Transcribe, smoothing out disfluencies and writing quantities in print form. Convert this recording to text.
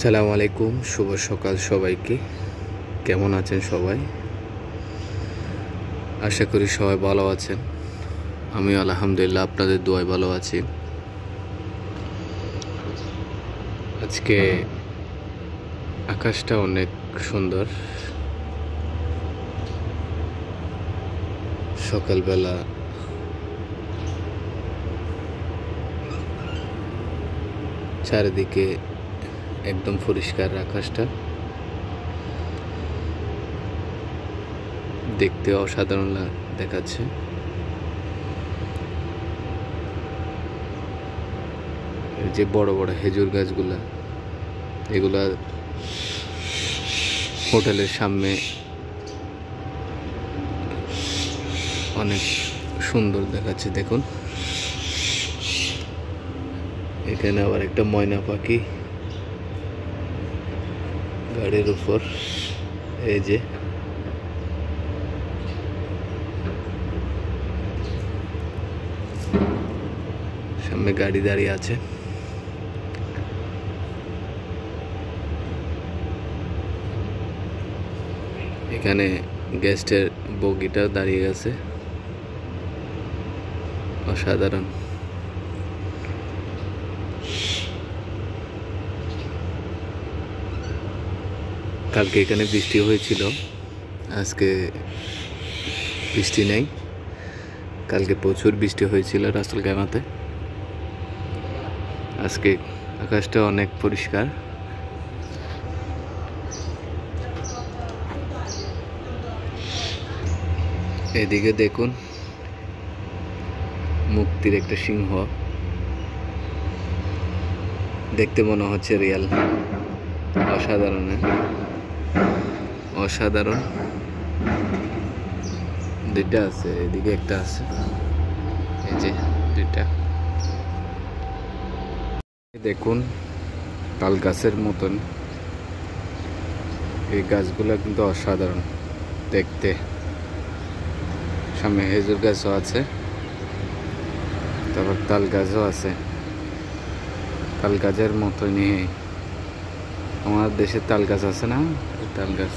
আসসালামু আলাইকুম, শুভ সকাল সবাইকে। কেমন আছেন সবাই? আশা করি সবাই ভালো আছেন। আমি আলহামদুলিল্লাহ আপনাদের দোয়ায় ভালো আছি। আজকে আকাশটা অনেক সুন্দর। সকালবেলা চারিদিকে একদম পরিষ্কার আকাশটা, দেখতে অসাধারণ দেখাচ্ছে। যে বড় বড় খেজুর গাছগুলা, এগুলা হোটেলের সামনে অনেক সুন্দর দেখাচ্ছে। দেখুন, এখানে আবার একটা ময়না পাখি গাড়ির উপর, এই যে সামনে গাড়ি দাঁড়িয়ে আছে। এখানে গেস্টের বগিটা দাঁড়িয়ে গেছে, অসাধারণ। কালকে এখানে বৃষ্টি হয়েছিল, আজকে বৃষ্টি নেই। কালকে প্রচুর বৃষ্টি হয়েছিল রাসেলখাইমাতে। আজকে আকাশটা অনেক পরিষ্কার। এদিকে দেখুন, মুক্তির একটা সিংহ, দেখতে মনে হচ্ছে রিয়াল। অসাধারণ, অসাধারণ। দুইটা আছে, এদিকে একটা আছে, এই যে দুইটা। দেখুন, তাল গাছের মতন এই গাছগুলো কিন্তু অসাধারণ দেখতে। সামনে খেজুর গাছও আছে, তারপর তাল গাছও আছে। তাল গাছের মতনই আমাদের দেশে তাল গাছ আছে না, তাল গাছ।